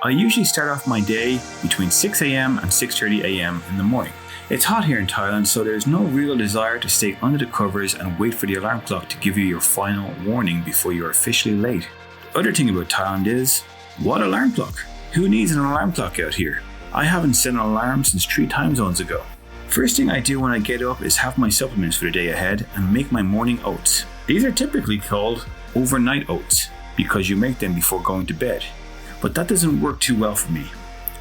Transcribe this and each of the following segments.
I usually start off my day between 6 a.m. and 6:30 a.m. in the morning. It's hot here in Thailand, so there's no real desire to stay under the covers and wait for the alarm clock to give you your final warning before you're officially late. The other thing about Thailand is, what alarm clock? Who needs an alarm clock out here? I haven't set an alarm since 3 time zones ago. First thing I do when I get up is have my supplements for the day ahead and make my morning oats. These are typically called overnight oats because you make them before going to bed. But that doesn't work too well for me.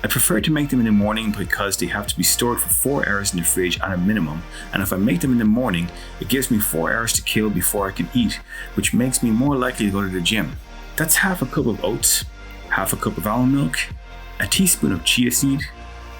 I prefer to make them in the morning because they have to be stored for 4 hours in the fridge at a minimum, and if I make them in the morning, it gives me 4 hours to kill before I can eat, which makes me more likely to go to the gym. That's half a cup of oats, half a cup of almond milk, a teaspoon of chia seed,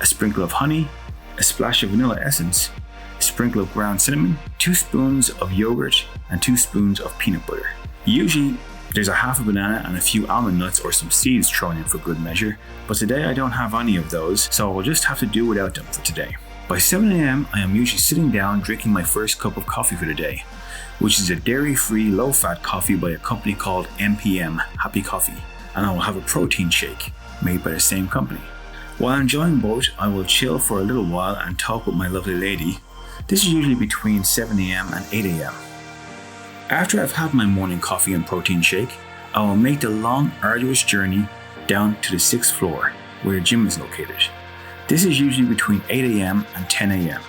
a sprinkle of honey, a splash of vanilla essence, a sprinkle of ground cinnamon, 2 spoons of yogurt, and 2 spoons of peanut butter. Usually, there's a half a banana and a few almond nuts or some seeds thrown in for good measure, but today I don't have any of those, so I'll just have to do without them for today. By 7 a.m, I am usually sitting down drinking my first cup of coffee for the day, which is a dairy-free, low-fat coffee by a company called MPM, Happy Coffee, and I will have a protein shake made by the same company. While enjoying both, I will chill for a little while and talk with my lovely lady. This is usually between 7 a.m. and 8 a.m. After I've had my morning coffee and protein shake, I will make the long, arduous journey down to the 6th floor, where the gym is located. This is usually between 8 a.m. and 10 a.m.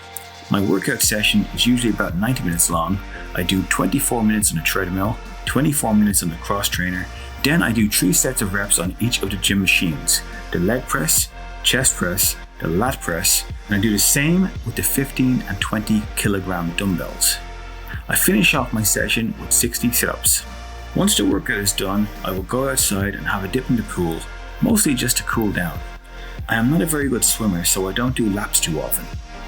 My workout session is usually about 90 minutes long. I do 24 minutes on the treadmill, 24 minutes on the cross trainer, then I do 3 sets of reps on each of the gym machines, the leg press, chest press, the lat press, and I do the same with the 15 and 20 kilogram dumbbells. I finish off my session with 60 sit-ups. Once the workout is done, I will go outside and have a dip in the pool, mostly just to cool down. I am not a very good swimmer, so I don't do laps too often.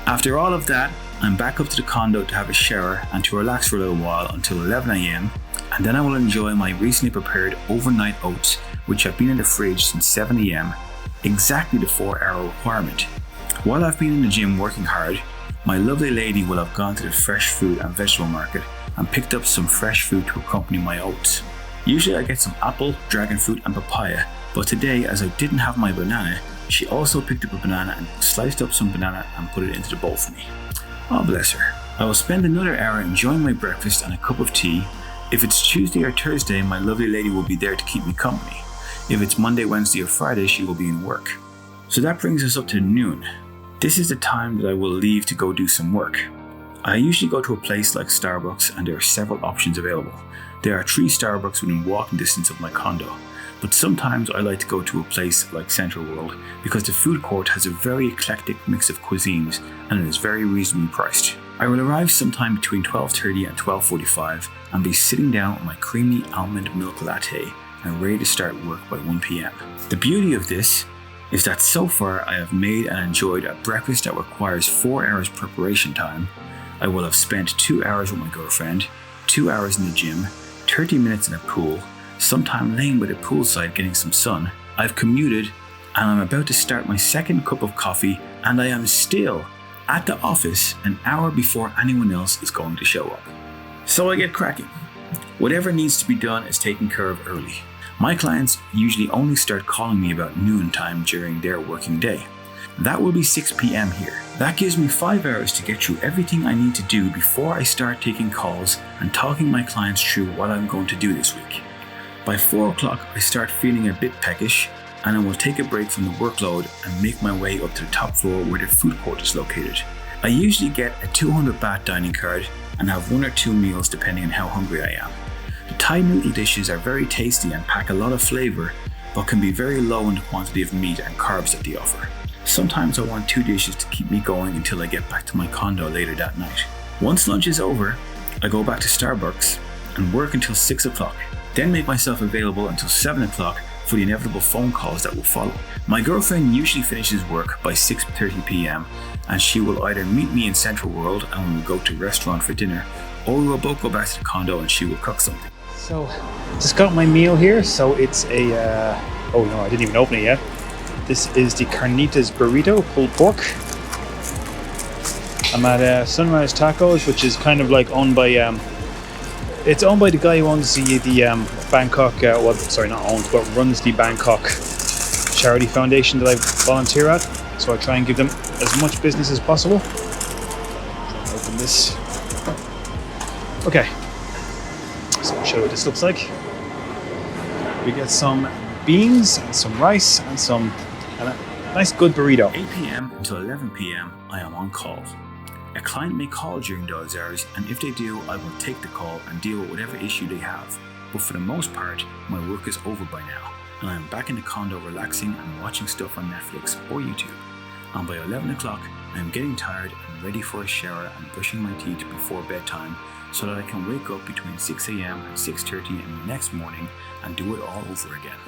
After all of that, I'm back up to the condo to have a shower and to relax for a little while until 11 a.m, and then I will enjoy my recently prepared overnight oats, which have been in the fridge since 7 a.m, exactly the 4-hour requirement. While I've been in the gym working hard, my lovely lady will have gone to the fresh fruit and vegetable market and picked up some fresh fruit to accompany my oats. Usually I get some apple, dragon fruit and papaya, but today, as I didn't have my banana, she also picked up a banana and sliced up some banana and put it into the bowl for me. Oh, bless her. I will spend another hour enjoying my breakfast and a cup of tea. If it's Tuesday or Thursday, my lovely lady will be there to keep me company. If it's Monday, Wednesday or Friday, she will be in work. So that brings us up to noon. This is the time that I will leave to go do some work. I usually go to a place like Starbucks and there are several options available. There are 3 Starbucks within walking distance of my condo, but sometimes I like to go to a place like Central World because the food court has a very eclectic mix of cuisines and it is very reasonably priced. I will arrive sometime between 12:30 and 12:45 and be sitting down with my creamy almond milk latte and ready to start work by 1 p.m. The beauty of this is that so far I have made and enjoyed a breakfast that requires 4 hours preparation time. I will have spent 2 hours with my girlfriend, 2 hours in the gym, 30 minutes in a pool, some time laying by the poolside getting some sun. I've commuted and I'm about to start my second cup of coffee and I am still at the office an hour before anyone else is going to show up. So I get cracking. Whatever needs to be done is taken care of early. My clients usually only start calling me about noontime during their working day. That will be 6 p.m. here. That gives me 5 hours to get through everything I need to do before I start taking calls and talking my clients through what I'm going to do this week. By 4 o'clock, I start feeling a bit peckish and I will take a break from the workload and make my way up to the top floor where the food court is located. I usually get a 200 baht dining card and have 1 or 2 meals depending on how hungry I am. The Thai noodle dishes are very tasty and pack a lot of flavour, but can be very low in the quantity of meat and carbs that they offer. Sometimes I want 2 dishes to keep me going until I get back to my condo later that night. Once lunch is over, I go back to Starbucks and work until 6 o'clock, then make myself available until 7 o'clock for the inevitable phone calls that will follow. My girlfriend usually finishes work by 6:30 p.m. and she will either meet me in Central World and we will go to a restaurant for dinner, or we will both go back to the condo and she will cook something. So, just got my meal here. So it's a, oh no, I didn't even open it yet. This is the Carnitas Burrito, pulled pork. I'm at Sunrise Tacos, which is kind of like owned by, it's owned by the guy who owns the Bangkok, well, sorry, not owned, but runs the Bangkok charity foundation that I volunteer at, so I try and give them as much business as possible. Open this. Okay, so I'll show you what this looks like. We get some beans and some rice and a nice good burrito. 8 p.m. until 11 p.m. I am on call. A client may call during those hours, and if they do, I will take the call and deal with whatever issue they have. But for the most part, my work is over by now, and I am back in the condo relaxing and watching stuff on Netflix or YouTube. And by 11 o'clock, I am getting tired and ready for a shower and brushing my teeth before bedtime so that I can wake up between 6 a.m. and 6:30 in the next morning and do it all over again.